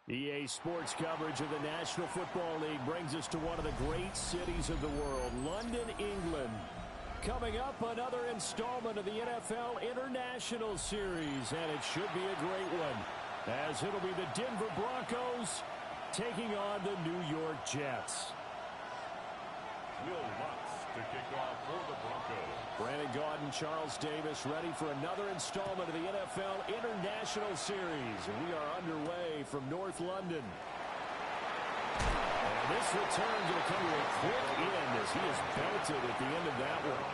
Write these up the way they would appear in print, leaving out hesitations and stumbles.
EA Sports coverage of the National Football League brings us to one of the great cities of the world, London, England. Coming up, another installment of the NFL International Series, and it should be a great one, as it'll be the Denver Broncos taking on the New York Jets. Will Lutz to kick off for the Broncos. Brandon Gaudin, Charles Davis, ready for another installment of the NFL International Series. And we are underway from North London. And this return going to come to a quick end as he is belted at the end of that one.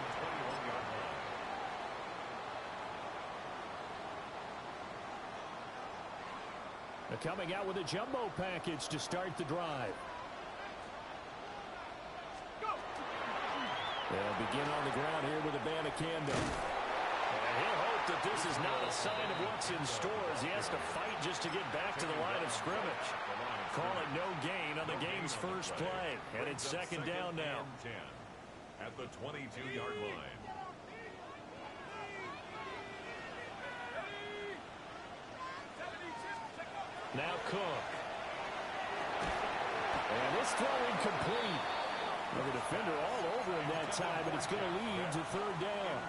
Coming out with a jumbo package to start the drive. They'll begin on the ground here with a Abanikanda. And he'll hope that this is not a sign of what's in store as he has to fight just to get back to the line of scrimmage. Call it no gain on the game's first play. And it's second down now. At the 22-yard line. Now Cook. And this throw incomplete. Well, the defender all over him that time, and it's going to lead to third down.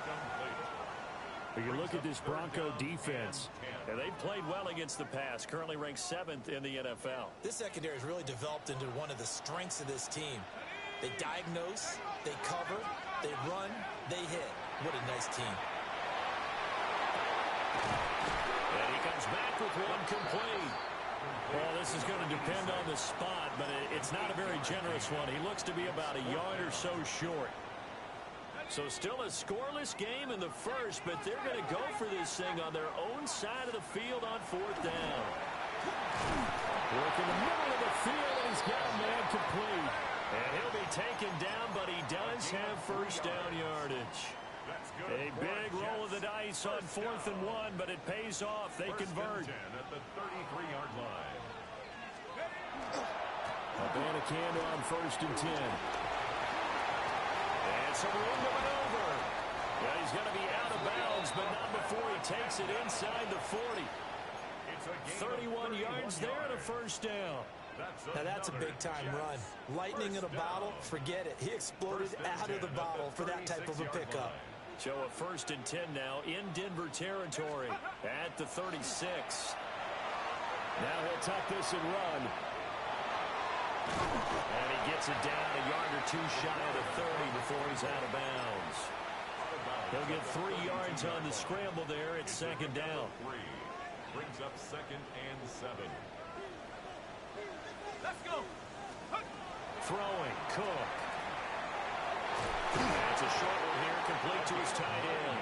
But you look at this Bronco defense, and they've played well against the pass, currently ranked 7th in the NFL. This secondary has really developed into one of the strengths of this team. They diagnose, they cover, they run, they hit. What a nice team. And he comes back with one complete. Well, this is going to depend on the spot, but it's not a very generous one. He looks to be about a yard or so short. So still a scoreless game in the first, but they're going to go for this thing on their own side of the field on fourth down. Work in the middle of the field, and he's got a man complete. And he'll be taken down, but he does have first down yardage. A big roll of the dice on 4th and 1, but it pays off. They convert. At the 33-yard line. Abanikanda on 1st and 10. And some room to maneuver. Yeah, he's going to be out of bounds, but not before he takes it inside the 40. 31 yards there and a first down. Now that's a big-time run. Lightning in a bottle, forget it. He exploded out of the bottle for that type of a pickup. So a 1st and 10 now in Denver territory at the 36. Now he'll tuck this and run. And he gets it down a yard or two shy of the 30 before he's out of bounds. He'll get 3 yards on the scramble there. It's second down. Brings up 2nd and 7. Let's go. Throwing, Cook. That's a short one here, complete to his tight end.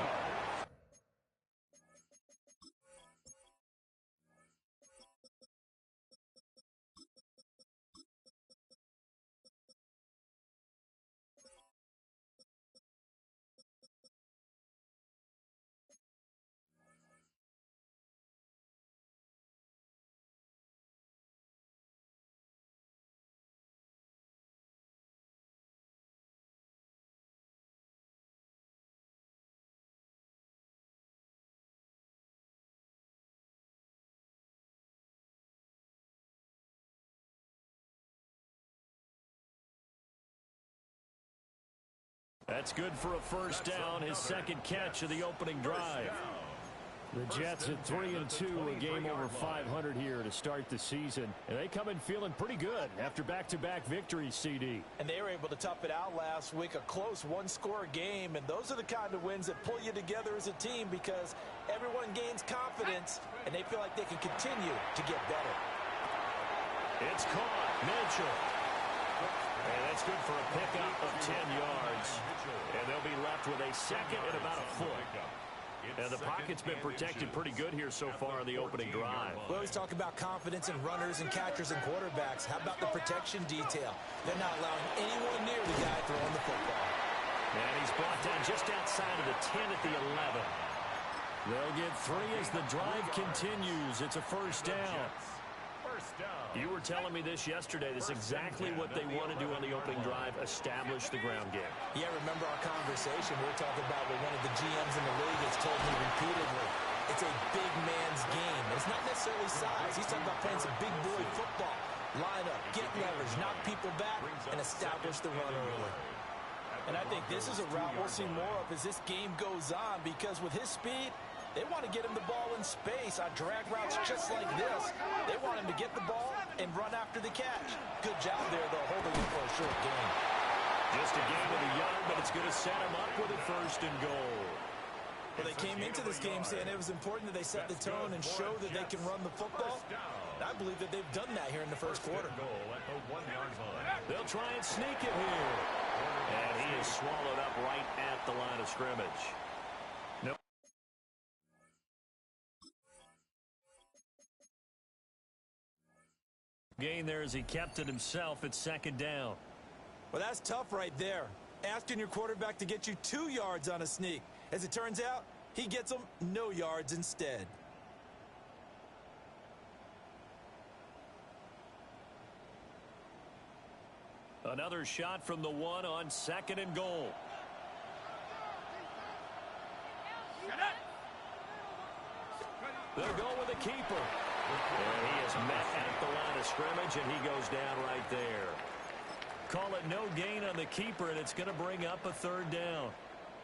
That's good for a first down, his second catch of the opening drive. The Jets at 3-2, a game over 500 here to start the season. And they come in feeling pretty good after back-to-back victories, CD. And they were able to tough it out last week, a close one-score game. And those are the kind of wins that pull you together as a team because everyone gains confidence and they feel like they can continue to get better. It's caught. Mitchell. And that's good for a pickup of 10 yards. And they'll be left with a second and about a foot. And the pocket's been protected pretty good here so far in the opening drive. We always talk about confidence in runners and catchers and quarterbacks. How about the protection detail? They're not allowing anyone near the guy throwing the football. And he's brought down just outside of the 10 at the 11. They'll get 3 as the drive continues. It's a first down. You were telling me this yesterday. This is exactly what they want to do on the opening drive, establish the ground game. Yeah, remember our conversation. We were talking about what one of the GMs in the league has told me repeatedly. It's a big man's game. It's not necessarily size. He's talking about playing some big boy football. Line up, get leverage, knock people back, and establish the run early. And I think this is a route we'll see more of as this game goes on, because with his speed, they want to get him the ball in space on drag routes just like this. They want him to get the ball and run after the catch. Good job there, though, holding it for a short gain. Just a gain of the yard, but it's going to set him up with a 1st and goal. Well, they came into this game saying it was important that they set the tone and show that they can run the football. And I believe that they've done that here in the first quarter. They'll try and sneak it here. And he is swallowed up right at the line of scrimmage. Nope. Gain there as he kept it himself at 2nd down. Well, that's tough right there. Asking your quarterback to get you 2 yards on a sneak. As it turns out, he gets them no yards instead. Another shot from the 1 on 2nd and goal. They'll go with the keeper. And he is met at the line of scrimmage, and he goes down right there. Call it no gain on the keeper, and it's going to bring up a 3rd down.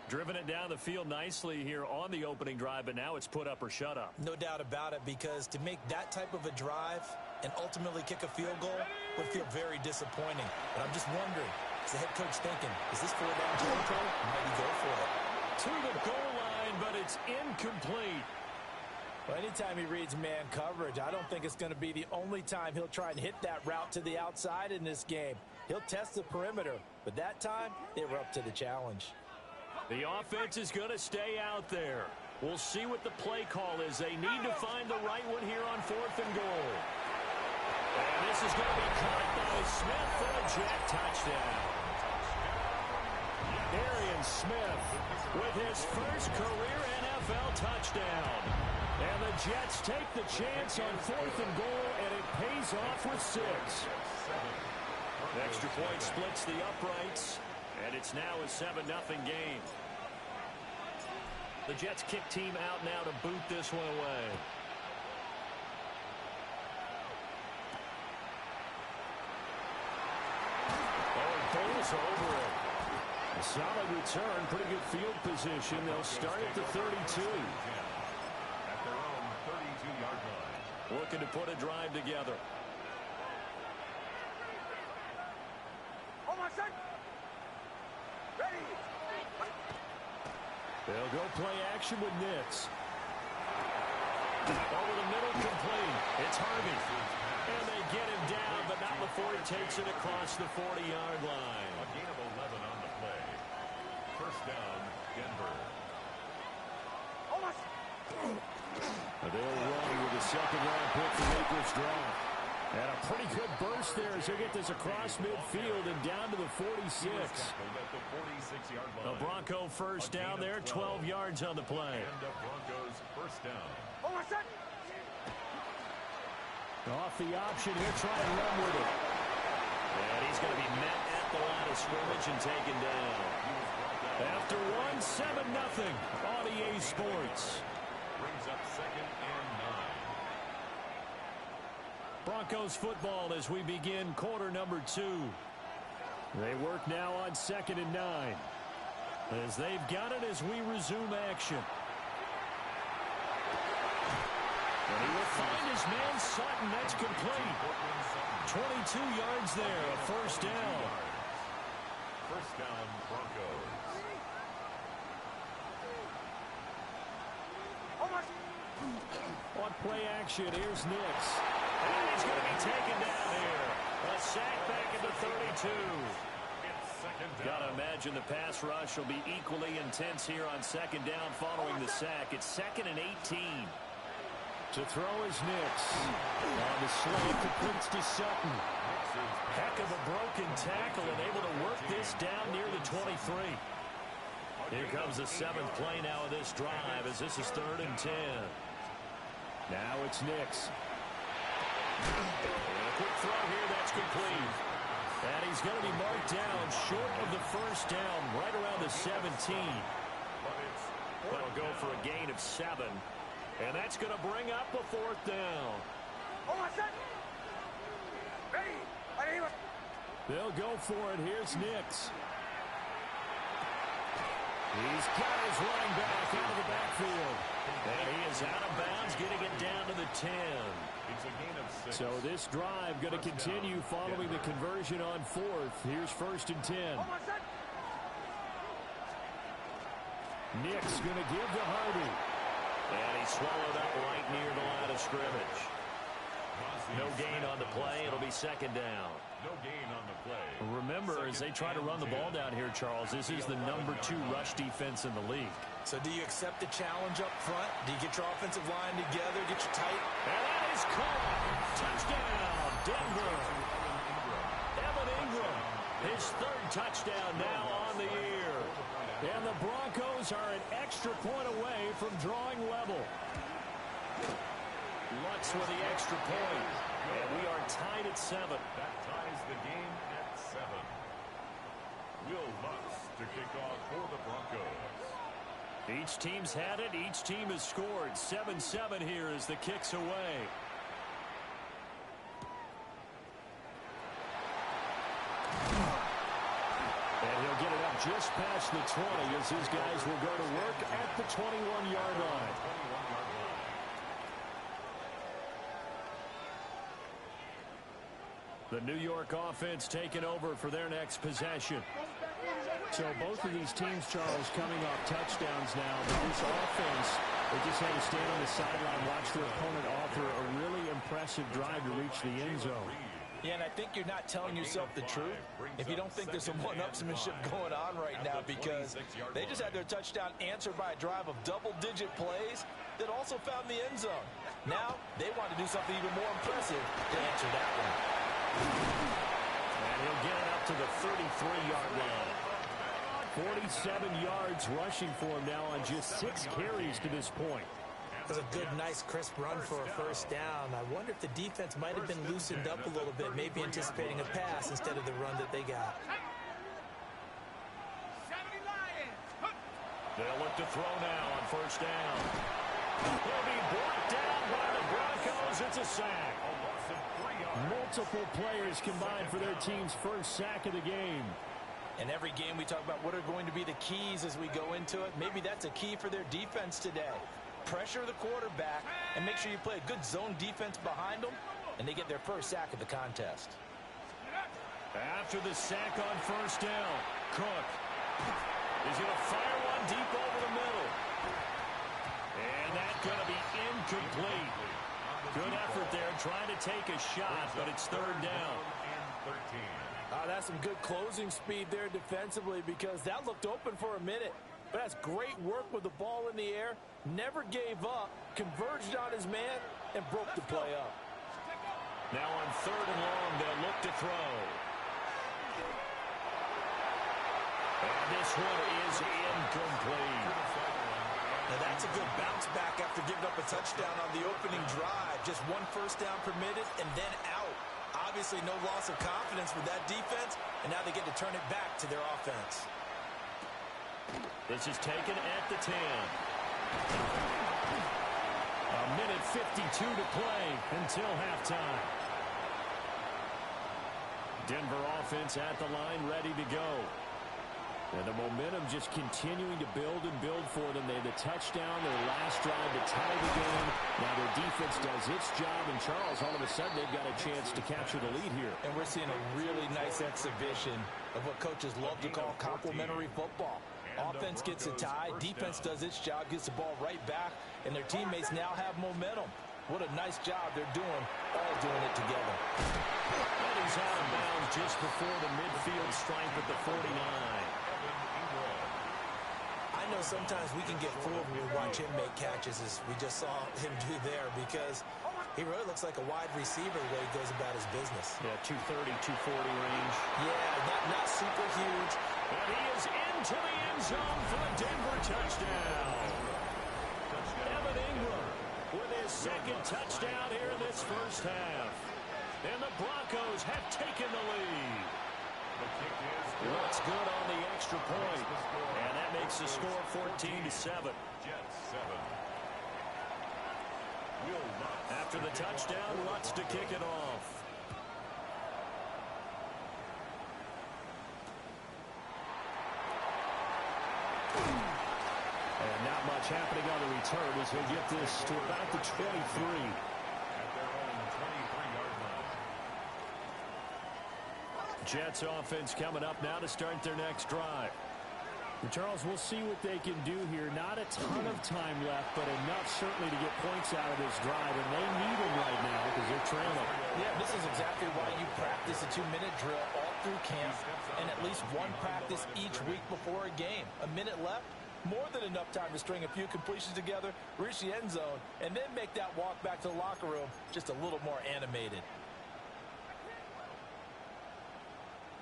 Driven it down the field nicely here on the opening drive, but now it's put up or shut up. No doubt about it, because to make that type of a drive and ultimately kick a field goal would feel very disappointing. But I'm just wondering, is the head coach thinking, is this 4th down territory? Might he go for it? To the goal line, but it's incomplete. Well, anytime he reads man coverage, I don't think it's going to be the only time he'll try and hit that route to the outside in this game. He'll test the perimeter, but that time they were up to the challenge. The offense is going to stay out there. We'll see what the play call is. They need to find the right one here on 4th and goal. And this is going to be caught by Smith for a Jet touchdown. Arian Smith with his first career NFL touchdown. And the Jets take the chance on 4th and goal, and it pays off with 6. Extra point splits the uprights, and it's now a 7-0 game. The Jets kick team out now to boot this one away. Oh, it goes over it. A solid return, pretty good field position. They'll start at the 32. At their own 32-yard line. Looking to put a drive together. They'll go play action with Nitz. Over the middle, complete. It's Harvey. And they get him down, but not before he takes it across the 40-yard line. A gain of 11 on the play. 1st down, Denver. They'll run with a 2nd-round pick to make this drive. And a pretty good burst there as they get this across midfield and down to the 46. A Bronco 1st down there, 12 yards on the play. And a Broncos 1st down. Off the option here, try and run with it. And he's going to be met at the line of scrimmage and taken down. After 7-0 on EA Sports. Brings up 2nd and 9. Broncos football as we begin quarter number 2. They work now on 2nd and 9. As they've got it as we resume action. And he will find his man Sutton. That's complete. 22 yards there, a 1st down. 1st down, Broncos. On play action, here's Nitz. And he's going to be taken down here. A sack back at the 32. Got to imagine the pass rush will be equally intense here on 2nd down following the sack. It's 2nd and 18. To throw is Nitz. On the slant, completes to Sutton. Heck of a broken tackle and able to work this down near the 23. Here comes the 7th play now of this drive as this is 3rd and 10. Now it's Nix. A quick throw here, that's complete. And he's going to be marked down short of the 1st down, right around the 17. That'll go for a gain of 7. And that's going to bring up a fourth down. They'll go for it. Here's Nix. He's got his running back out of the backfield. And he is out of bounds, getting it down to the 10. It's a gain of 6. So this drive going to continue following the conversion on fourth. Here's 1st and 10. Nick's going to give to Hardy. And he swallowed up right near the line of scrimmage. No gain on the play. It'll be 2nd down. No gain on the play. Remember, as they try to run the ball down here, Charles, this is the number 2 rush defense in the league. So do you accept the challenge up front? Do you get your offensive line together, get you tight? And that is caught. Touchdown, Denver. Evan Ingram, his 3rd touchdown now on the year. And the Broncos are an extra point away from drawing level. Lutz with the extra point. And we are tied at 7. That ties the game at 7. Will Lutz to kick off for the Broncos. Each team's had it. Each team has scored. 7-7 here as the kick's away. And he'll get it up just past the 20 as these guys will go to work at the 21-yard line. The New York offense taking over for their next possession. So both of these teams, Charles, coming off touchdowns now. But this offense, they just had to stand on the sideline, watch their opponent offer a really impressive drive to reach the end zone. Yeah, and I think you're not telling yourself the truth if you don't think there's some one-upsmanship going on right now, because they just had their touchdown answered by a drive of double-digit plays that also found the end zone. Now they want to do something even more impressive to answer that one. And he'll get it up to the 33-yard line. 47 yards rushing for him now on just 6 carries to this point. It was a good, nice, crisp run for a 1st down. I wonder if the defense might have been loosened up a little bit, maybe anticipating a pass instead of the run that they got. They'll look to throw now on 1st down. He'll be brought down by the Broncos. It's a sack. Multiple players combined for their team's 1st sack of the game. In every game we talk about what are going to be the keys as we go into it. Maybe that's a key for their defense today. Pressure the quarterback and make sure you play a good zone defense behind them, and they get their 1st sack of the contest. After the sack on 1st down, Cook is going to fire one deep over the middle. And that's going to be incomplete. Good effort there trying to take a shot, but it's 3rd down. That's some good closing speed there defensively, because that looked open for a minute. But that's great work with the ball in the air. Never gave up, converged on his man, and broke the play up. Now on 3rd and long, they'll look to throw. And this one is incomplete. Now that's a good bounce back after giving up a touchdown on the opening drive. Just 1 1st down permitted and then out. Obviously no loss of confidence with that defense, and now they get to turn it back to their offense. This is taken at the 10. A minute 52 to play until halftime. Denver offense at the line, ready to go. And the momentum just continuing to build and build for them. They had the touchdown, their last drive to tie the game. Now their defense does its job, and Charles, all of a sudden, they've got a chance to capture the lead here. And we're seeing a really nice exhibition of what coaches love to call complementary football. Offense gets a tie, defense does its job, gets the ball right back, and their teammates now have momentum. What a nice job they're doing, all doing it together. And he's out of bounds just before the midfield stripe at the 49. I know sometimes we can get fooled when we watch him make catches, as we just saw him do there, because he really looks like a wide receiver the way he goes about his business. Yeah, 230, 240 range. Yeah, not super huge. And he is into the end zone for a Denver touchdown. Evan Ingram with his 2nd touchdown here in this 1st half. And the Broncos have taken the lead. Looks good on the extra point. And that makes the score 14-7. After the touchdown, Lutz to kick it off. And not much happening on the return as he'll get this to about the 23. At their own 23-yard line. Jets offense coming up now to start their next drive. And Charles, we'll see what they can do here. Not a ton of time left, but enough certainly to get points out of this drive, and they need them right now because they're trailing. Yeah, this is exactly why you practice a 2-minute drill all through camp and at least one practice each week before a game. A minute left, more than enough time to string a few completions together, reach the end zone, and then make that walk back to the locker room just a little more animated.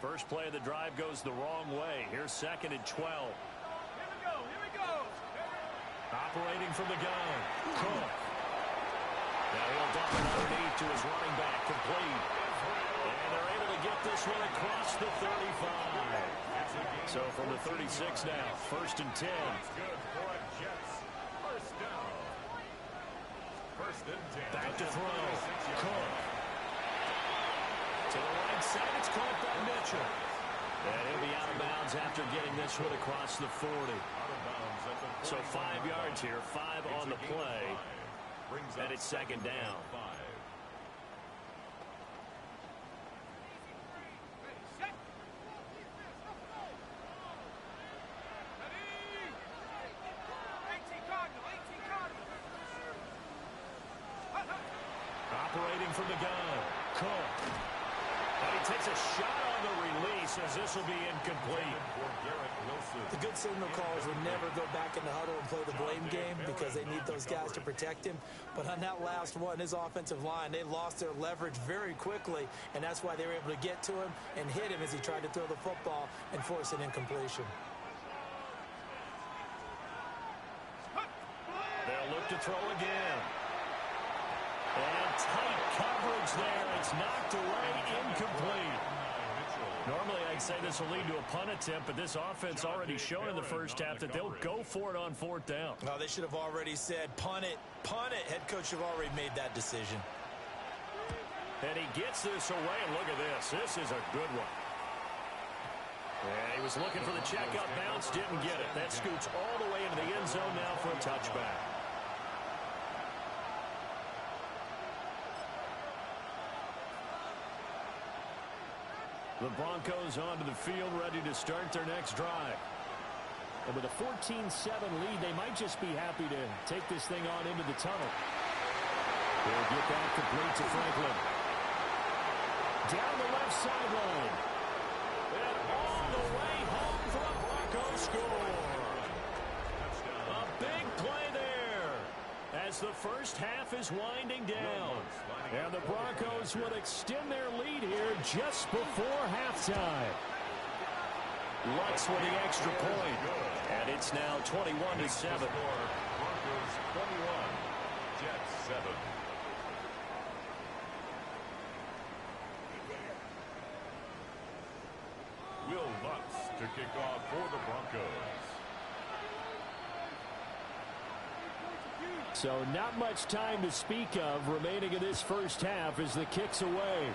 First play of the drive goes the wrong way. Here's 2nd and 12. Here we go. Operating from the gun. Cook. Now he'll dump it underneath to his running back. Complete. And they're able to get this one across the 35. So from the 36 now, 1st and 10. Good for a Jets. First down. 1st and 10. Back to throw. Cook. To the right side, it's caught by Mitchell. And he'll be out of bounds after getting this one across the 40. So 5 yards here, 5 on the play. And it's 2nd down. Operating from the gun. Cook. And he takes a shot on the release as this will be incomplete. The good signal callers would never go back in the huddle and play the blame game because they need those guys to protect him. But on that last one, his offensive line, they lost their leverage very quickly, and that's why they were able to get to him and hit him as he tried to throw the football and force an incompletion. They'll look to throw again. And tight coverage there. It's knocked away, incomplete. Normally, I'd say this will lead to a punt attempt, but this offense already showed in the first half that they'll go for it on 4th down. No, they should have already said, punt it, punt it. Head coach should have already made that decision. And he gets this away, and look at this. This is a good one. And he was looking for the checkout bounce, didn't get it. That scoots all the way into the end zone now for a touchback. The Broncos onto the field, ready to start their next drive. And with a 14-7 lead, they might just be happy to take this thing on into the tunnel. They'll get that complete to Franklin. Down the left sideline. And all the way home for the Broncos score. A big play there as the first half is winding down. And the Broncos would extend their lead here just before halftime. Lutz with the extra point. And it's now 21-7. Broncos 21, Jets 7. Will Lutz to kick off for the Broncos. So not much time to speak of remaining in this first half as the kick's away.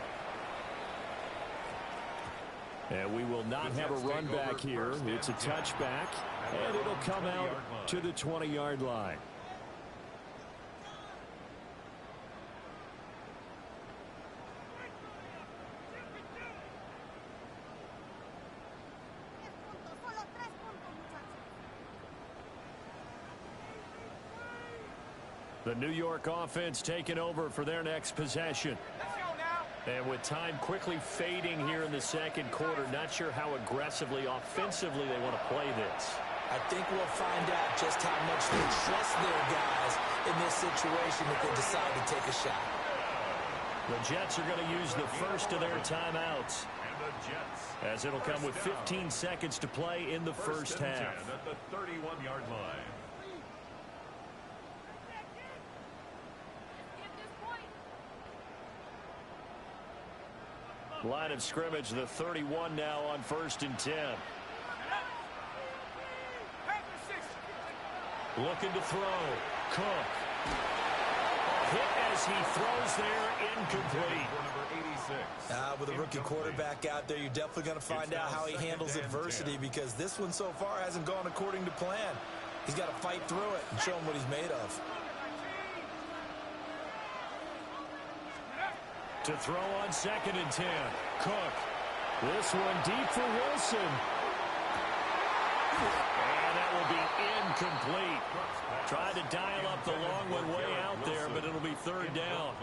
And we will not have a run back here. It's a touchback, and it'll come out to the 20-yard line. The New York offense taking over for their next possession. And with time quickly fading here in the second quarter, not sure how aggressively, offensively they want to play this. I think we'll find out just how much they trust their guys in this situation if they decide to take a shot. The Jets are going to use the first of their timeouts, as it'll come with 15 seconds to play in the first half. At the 31-yard line. Line of scrimmage, the 31 now on 1st and 10. Looking to throw. Cook. A hit as he throws there, incomplete. With a rookie quarterback out there, you're definitely going to find out how he handles adversity, because this one so far hasn't gone according to plan. He's got to fight through it and show him what he's made of. To throw on 2nd and 10. Cook. This one deep for Wilson. And that will be incomplete. Tried to dial up the long one way out there, but it'll be 3rd down.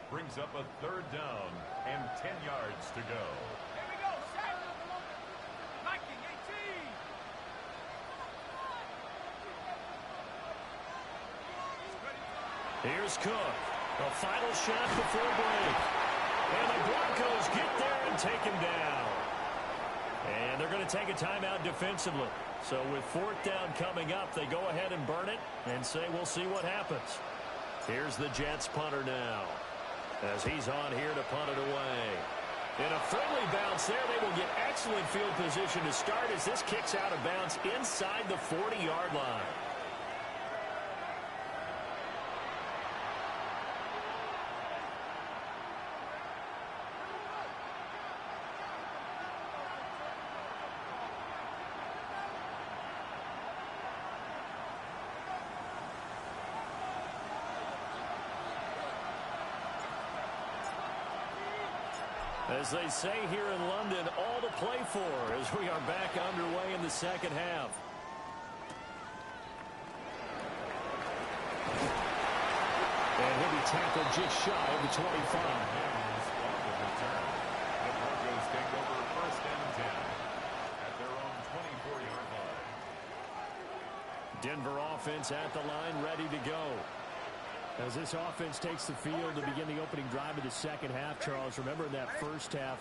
Brings up a 3rd down and 10 yards to go. Here we go. Set. Viking 18. Here's Cook. A final shot before break. And the Broncos get there and take him down. And they're going to take a timeout defensively. So with 4th down coming up, they go ahead and burn it and say we'll see what happens. Here's the Jets punter now, as he's on here to punt it away. In a friendly bounce there, they will get excellent field position to start as this kicks out of bounds inside the 40-yard line. As they say here in London, all to play for as we are back underway in the 2nd half. And he'll be tackled just shy of the 25. The Broncos take over 1st and 10 at their own 24-yard line. Denver offense at the line, ready to go. As this offense takes the field to begin the opening drive of the 2nd half, Charles, remember in that 1st half,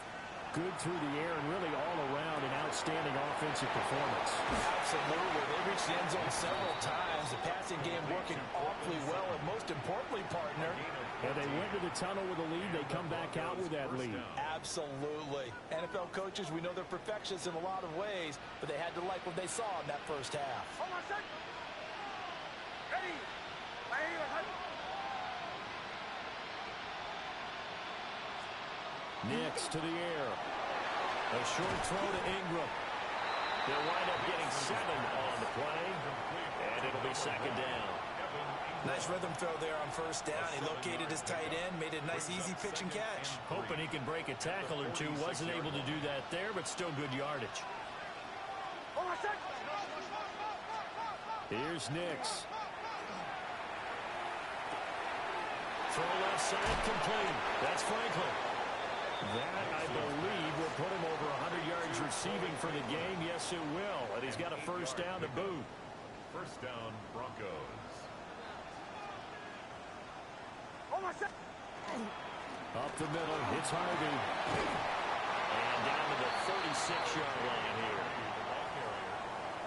good through the air and really all around an outstanding offensive performance. Absolutely. They reached the end zone several times. The passing game working awfully well, and most importantly, partner, And they went to the tunnel with a lead. They come back out with that lead. absolutely. NFL coaches, we know they're perfectionists in a lot of ways, but they had to like what they saw in that 1st half. Hold on, set. Ready. Nix to the air. A short throw to Ingram. They'll wind up getting 7 on the play, and it'll be 2nd down. Nice rhythm throw there on 1st down. He located his tight end, made a nice easy pitch and catch. Hoping he can break a tackle or two. Wasn't able to do that there, but still good yardage. Hold on, set. Here's Nix. Throw left side complete. That's Franklin. That, I believe, will put him over 100 yards receiving for the game. Yes, it will. And he's got a 1st down to boot. 1st down, Broncos. Hold on, set. Up the middle, it's Harvey. And down to the 36-yard line here.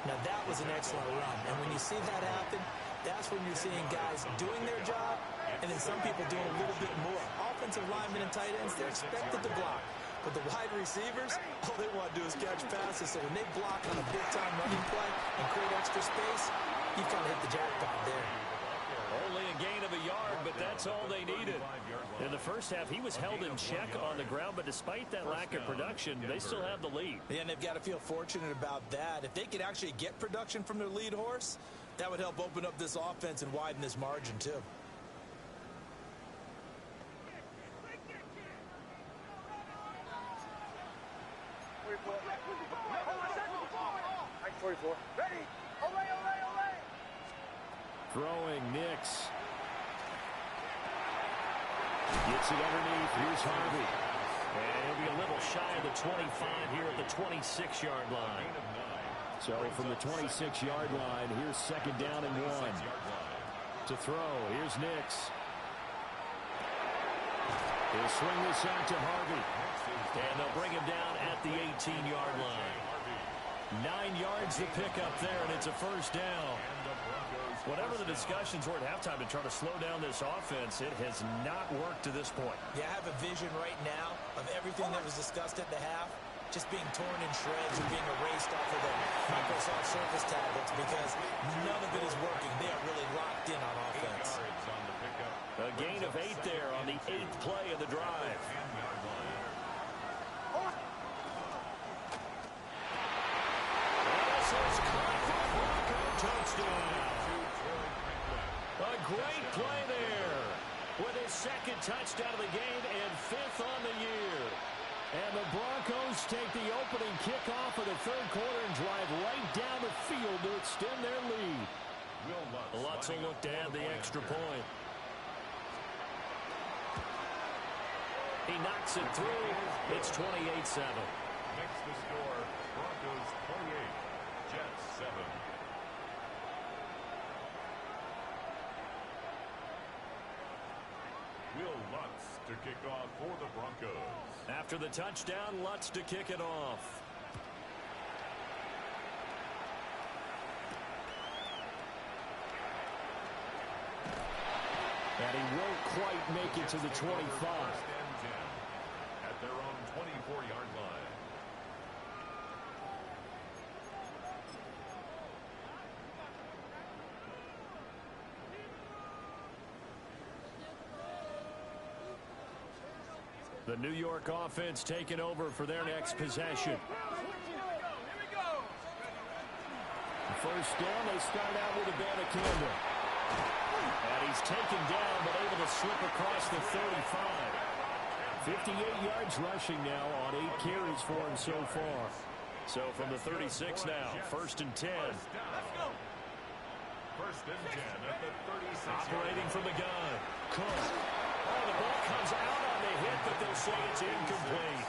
Now, that was an excellent run. And when you see that happen, that's when you're seeing guys doing their job and then some people doing a little bit more. Offensive linemen and tight ends, they're expected to block. But the wide receivers, all they want to do is catch passes. So when they block on a big-time running play and create extra space, you've kind of hit the jackpot there. Only a gain of a yard, but that's all they needed. In the 1st half, he was held in check on the ground, but despite that lack of production, they still have the lead. Yeah, and they've got to feel fortunate about that. If they could actually get production from their lead horse, that would help open up this offense and widen this margin, too. Hold on, set. 44. Ready. Olay, olay, olay. Throwing Nix. Gets it underneath. Here's Harvey. And he'll be a little shy of the 25 here at the 26-yard line. So from the 26-yard line, here's 2nd down and 1. To throw, here's Nix. He'll swing this out to Harvey. And they'll bring him down at the 18-yard line. 9 yards to pick up there, and it's a 1st down. Whatever the discussions were at halftime to try to slow down this offense, it has not worked to this point. Yeah, I have a vision right now of everything that was discussed at the half just being torn in shreds and being erased off of the Microsoft Surface tablets because none of it is working. They are really locked in on offense. On the pickup. A gain of 8 there on the 8th play of the drive. This is caught for a Bronco touchdown. A great play there with his second touchdown of the game and 5th on the year. And the Broncos take the opening kickoff of the third quarter and drive right down the field to extend their lead. Lutz will look to add the extra point. He knocks it through. It's 28-7. Makes the score Broncos 28, Jets 7. Will Lutz to kick off for the Broncos. After the touchdown, Lutz to kick it off. And he won't quite make it to the 25. At their own 24-yard line. The New York offense taking over for their next possession. First down, they start out with a Banacanda. And he's taken down, but able to slip across the 35. 58 yards rushing now on 8 carries for him so far. So from the 36 now, 1st and 10. First and 10 at the 36. Operating from the gun. Cook. Oh, the ball comes out on the hit, but they'll say it's incomplete.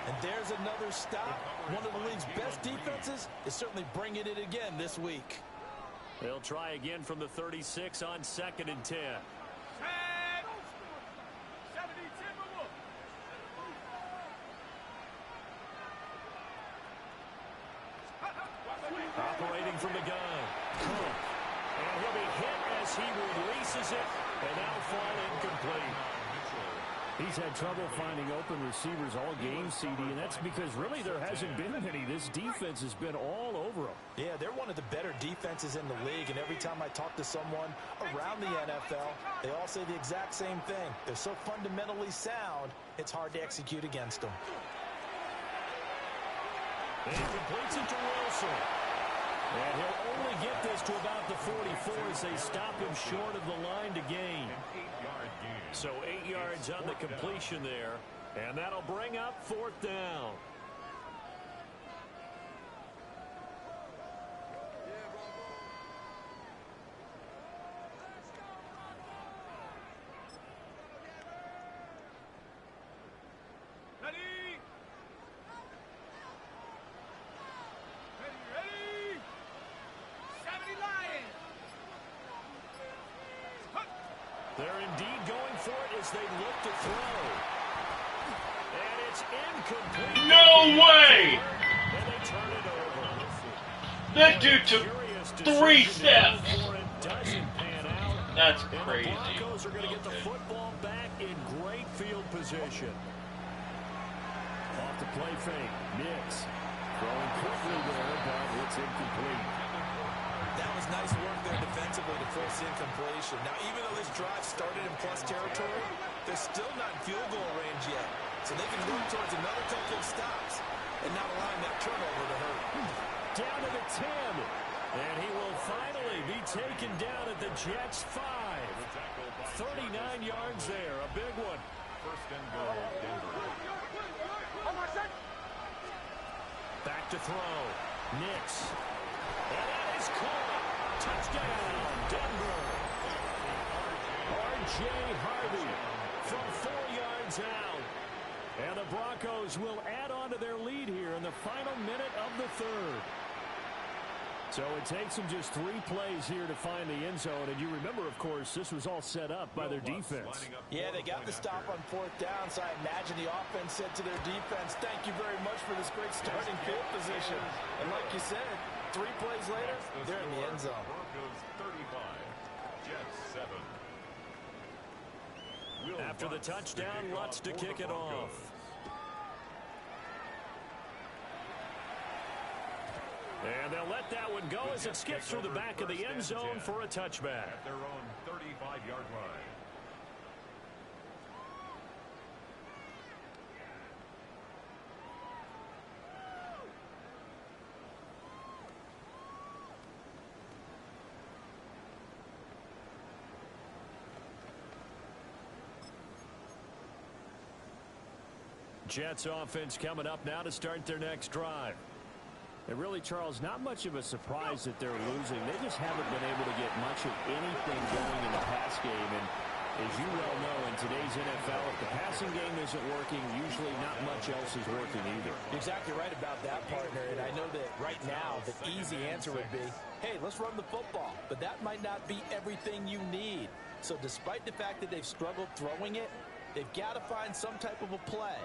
And there's another stop. One of the league's best defenses is certainly bringing it again this week. They'll try again from the 36 on 2nd and 10. Operating from the gun. Cook. And he'll be hit as he releases it, and that'll fall incomplete. He's had trouble finding open receivers all game, CD, and that's because really there hasn't been any. This defense has been all over him. Yeah, they're one of the better defenses in the league, and every time I talk to someone around the NFL, they all say the exact same thing. They're so fundamentally sound, it's hard to execute against them. And he completes it to Wilson. And he'll only get this to about the 44 as they stop him short of the line to gain. So 8 yards on the completion there, and that'll bring up 4th down. They're indeed going for it as they look to throw. And it's incomplete. No way! And they turn it over. That dude took 3 steps. Doesn't pan out. That's and crazy. The Broncos are going to get the football back in great field position. Off the play fake. Nix throwing quickly there, but it's incomplete. That was nice work there defensively to force incompletion. Now, even though this drive started in plus territory, they're still not in field goal range yet. So they can work towards another couple of stops and not allowing that turnover to hurt. Down to the 10. And he will finally be taken down at the Jets' 5. 39 yards there, a big one. First and goal, Denver. Back to throw. Nix. And that is caught. Touchdown, Denver. R.J. Harvey from 4 yards out. And the Broncos will add on to their lead here in the final minute of the third. So it takes them just 3 plays here to find the end zone. And you remember, of course, this was all set up by their defense. Yeah, they got the stop on 4th down, so I imagine the offense said to their defense, thank you very much for this great starting field position. And like you said, 3 plays later, they're in the end zone. Broncos 35, Jets 7. After the touchdown, Lutz to kick it off. And they'll let that one go as it skips through the back of the end zone for a touchback. At their own 35-yard line. Jets offense coming up now to start their next drive. And really, Charles, not much of a surprise that they're losing. They just haven't been able to get much of anything going in the pass game. And as you well know, in today's NFL, if the passing game isn't working, usually not much else is working either. You're exactly right about that, partner. And I know that right now the easy answer would be, hey, let's run the football. But that might not be everything you need. So despite the fact that they've struggled throwing it, they've got to find some type of a play,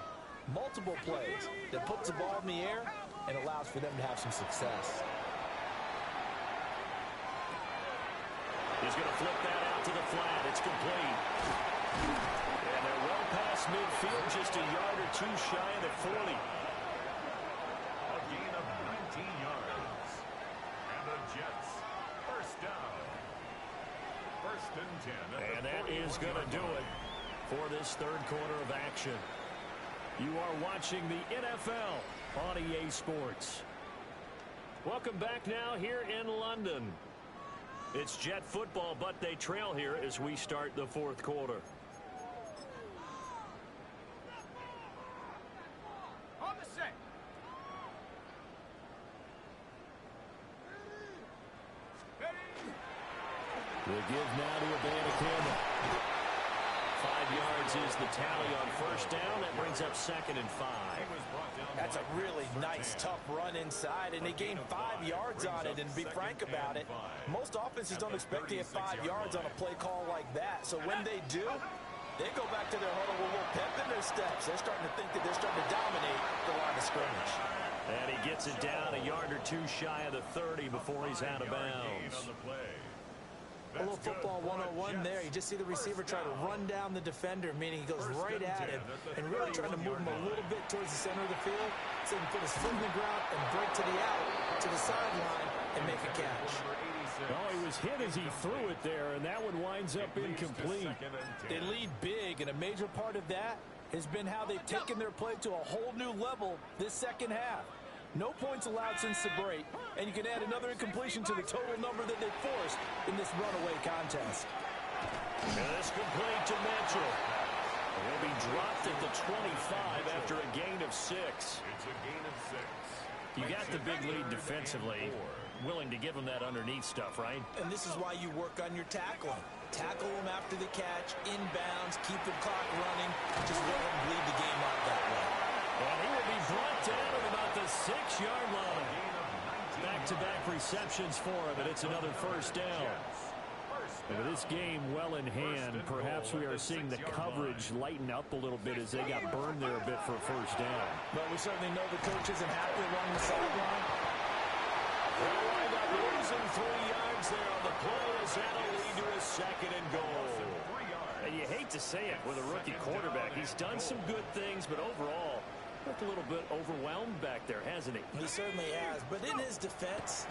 multiple plays, that puts the ball in the air and allows for them to have some success. He's going to flip that out to the flat. It's complete. And they're well past midfield, just a yard or two shy of the 40. A gain of 19 yards. And the Jets, first down. First and 10. And that is going to do it for this third quarter of action. You are watching the NFL on EA Sports. Welcome back now here in London. It's Jet football, but they trail here as we start the fourth quarter. On the set. The give now to Campbell. 5 yards is the tally on first down. That brings up 2nd and 5. That's a really nice, tough run inside, and they gained 5 yards on it. And to be frank about it, most offenses don't expect to get 5 yards on a play call like that. So when they do, they go back to their huddle with a little pep in their steps. They're starting to think that they're starting to dominate the line of scrimmage. And he gets it down a yard or two shy of the 30 before he's out of bounds. A little football 101 there. You just see the receiver try to run down the defender, meaning he goes right at him and really trying to move him a little bit towards the center of the field so he can put his foot in the ground and break to the out, to the sideline, and make a catch. Oh, he was hit as he threw it there, and that one winds up incomplete. They lead big, and a major part of that has been how they've taken their play to a whole new level this second half. No points allowed since the break, and you can add another incompletion to the total number that they forced in this runaway contest. And this complete to Mitchell. He'll be dropped at the 25 after a gain of 6. It's a gain of 6. You got the big lead defensively. Willing to give him that underneath stuff, right? And this is why you work on your tackling. Tackle them after the catch, inbounds, keep the clock running. Just let them bleed the game out that way. And he will be brought down at about the 6-yard line. Back-to-back receptions for him, and it's another first down. And with this game well in hand, perhaps we are seeing the coverage lighten up a little bit as they got burned there a bit for a first down. But we certainly know the coach isn't happy along the sideline. They'll wind up losing 3 yards there on the play as that'll lead to a 2nd and goal. And you hate to say it with a rookie quarterback. He's done some good things, but overall, looked a little bit overwhelmed back there, hasn't he? He certainly has. But in his defense,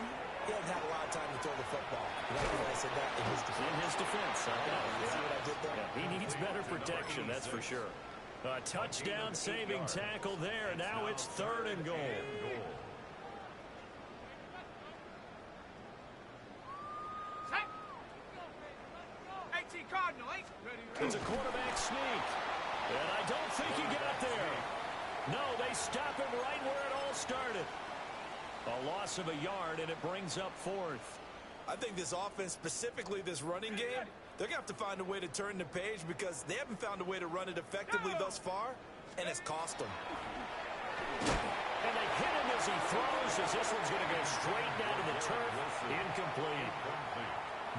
he hasn't had a lot of time to throw the football. That's why I said that in his defense. In his defense. You see what I did there? Yeah, he needs better protection, that's for sure. A touchdown saving tackle there. Now it's 3rd and goal. It's a quarterback sneak. And I don't think he got there. No, they stop him right where it all started. A loss of a yard, and it brings up 4th. I think this offense, specifically this running game, they're going to have to find a way to turn the page because they haven't found a way to run it effectively thus far, and it's cost them. And they hit him as he throws, as this one's going to go straight down to the turf. Incomplete.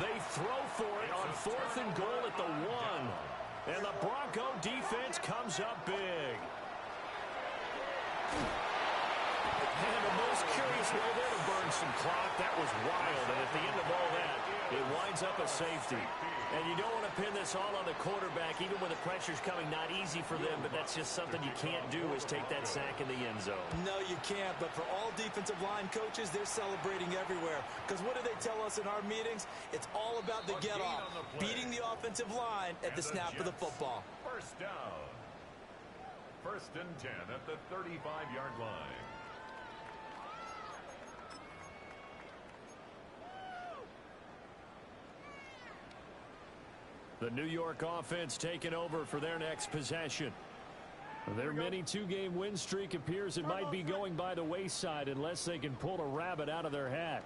They throw for it on 4th and goal at the 1. And the Bronco defense comes up big. And the most curious way there to burn some clock. That was wild. And at the end of all that, it winds up a safety. And you don't want to pin this all on the quarterback, even when the pressure's coming. Not easy for them, but that's just something you can't do is take that sack in the end zone. No, you can't. But for all defensive line coaches, they're celebrating everywhere. Because what do they tell us in our meetings? It's all about the get-off, beating the offensive line at the snap of the football. First down. 1st and 10 at the 35-yard line. The New York offense taking over for their next possession. Their mini two-game win streak appears it might be going by the wayside unless they can pull a rabbit out of their hat.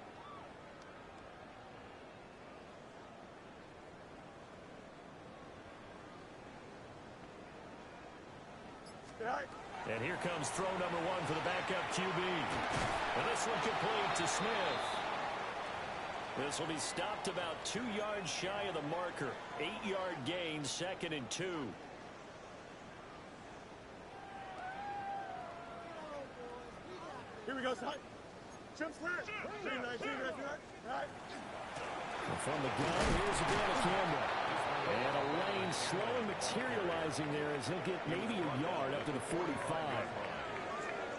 And here comes throw number one for the backup QB. And this one complete to Smith. This will be stopped about 2 yards shy of the marker. 8-yard gain, 2nd and 2. Here we go, son. Jump square. 19, right? From the gun, here's again Campbell. And a lane slowly materializing there as he'll get maybe a yard up to the 45.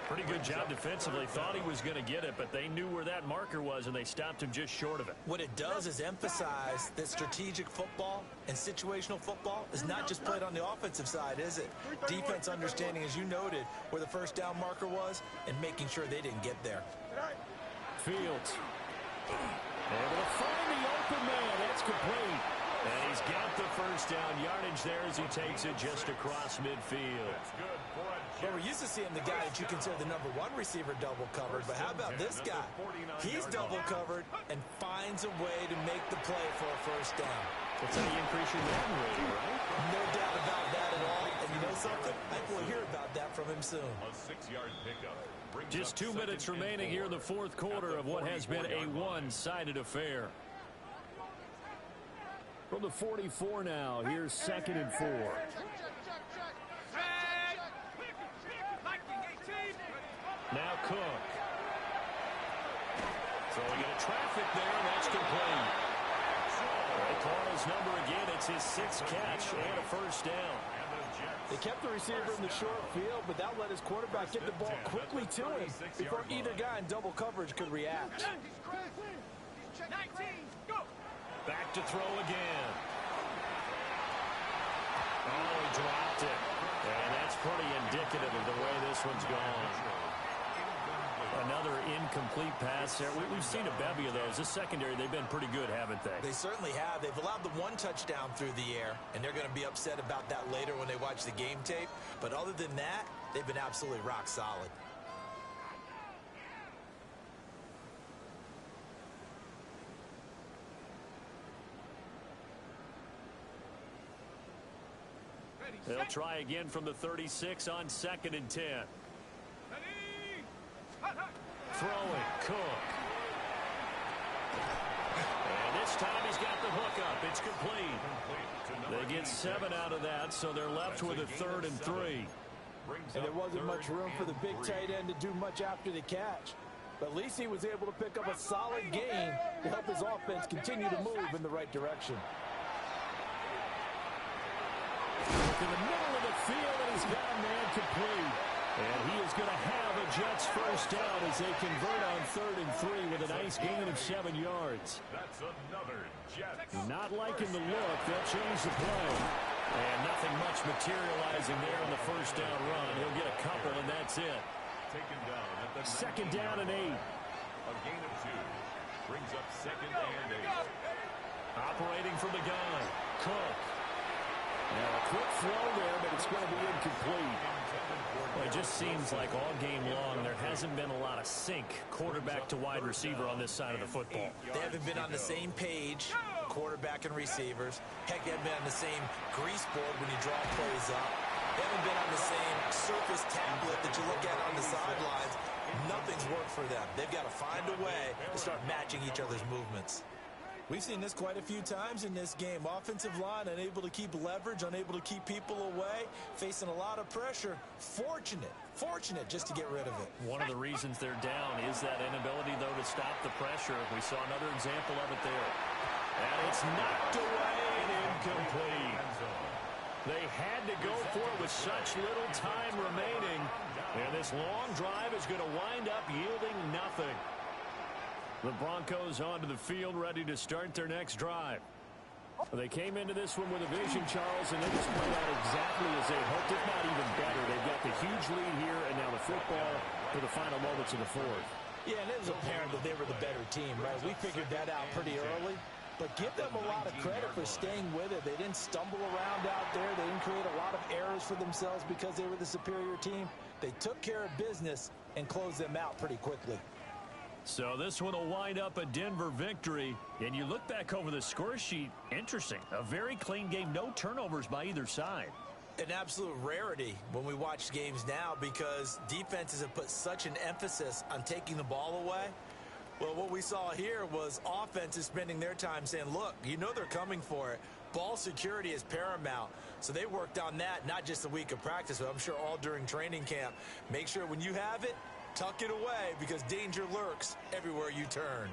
Pretty good job defensively. Thought he was going to get it, but they knew where that marker was, and they stopped him just short of it. What it does is emphasize that strategic football and situational football is not just played on the offensive side, is it? Defense understanding, as you noted, where the first down marker was and making sure they didn't get there. Fields. Able to find the open man. That's complete. And he's got the first down yardage there as he takes it just across midfield. Well, we're used to seeing the guy that you consider the number one receiver double covered, but how about this guy? He's double covered and finds a way to make the play for a first down. That's how you increase your run rate, right? No doubt about that at all. And you know something? I think we'll hear about that from him soon. A 6-yard pickup. Just 2 minutes remaining here in the fourth quarter of what has been a one-sided affair. From the 44 now, here's 2nd and 4. Now Cook. Throwing into traffic there, and that's complete. They call his number again. It's his 6th catch and a first down. They kept the receiver in the short field, but that let his quarterback get the ball quickly to him before either guy in double coverage could react. Back to throw again. Oh, he dropped it. And that's pretty indicative of the way this one's gone. Another incomplete pass there. We've seen a bevy of those. This secondary, they've been pretty good, haven't they? They certainly have. They've allowed the one touchdown through the air, and they're going to be upset about that later when they watch the game tape. But other than that, they've been absolutely rock solid. They'll try again from the 36 on 2nd and 10. Throwing, Cook. And this time he's got the hook up. It's complete. They get 7 out of that, so they're left with a 3rd and 3. And there wasn't much room for the big tight end to do much after the catch. But at least he was able to pick up a solid gain to help his offense continue to move in the right direction. In the middle of the field, and he's got a man complete. And he is going to have a Jets first down as they convert on 3rd and 3 with a nice gain of 7 yards. That's another Jets. Not liking the look. They'll change the play. And nothing much materializing there on the first down run. He'll get a couple, and that's it. Taken down at the 2nd down and 8. A gain of 2. Brings up 2nd and 8. Operating from the gun. Cook. Now a quick throw there, but it's going to be incomplete. Well, it just seems like all game long there hasn't been a lot of sync quarterback to wide receiver on this side of the football. They haven't been on the same page, quarterback and receivers. Heck, they haven't been on the same grease board when you draw plays up. They haven't been on the same surface tablet that you look at on the sidelines. Nothing's worked for them. They've got to find a way to start matching each other's movements. We've seen this quite a few times in this game. Offensive line unable to keep leverage, unable to keep people away, facing a lot of pressure. Fortunate just to get rid of it. One of the reasons they're down is that inability, though, to stop the pressure. We saw another example of it there. And it's knocked away and incomplete. They had to go for it with such little time remaining. And this long drive is going to wind up yielding nothing. The Broncos onto the field, ready to start their next drive. They came into this one with a vision, Charles, and they just played out exactly as they hoped, if not even better. They've got the huge lead here, and now the football for the final moments of the fourth. Yeah, and it was apparent that they were the better team, right? We figured that out pretty early. But give them a lot of credit for staying with it. They didn't stumble around out there. They didn't create a lot of errors for themselves because they were the superior team. They took care of business and closed them out pretty quickly. So this one will wind up a Denver victory. And you look back over the score sheet, interesting. A very clean game, no turnovers by either side. An absolute rarity when we watch games now because defenses have put such an emphasis on taking the ball away. Well, what we saw here was offenses spending their time saying, look, you know they're coming for it. Ball security is paramount. So they worked on that, not just a week of practice, but I'm sure all during training camp. Make sure when you have it, tuck it away because danger lurks everywhere you turn.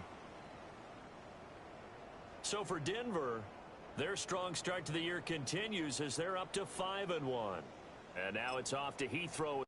So for Denver, their strong start to the year continues as they're up to 5-1. And now it's off to Heathrow.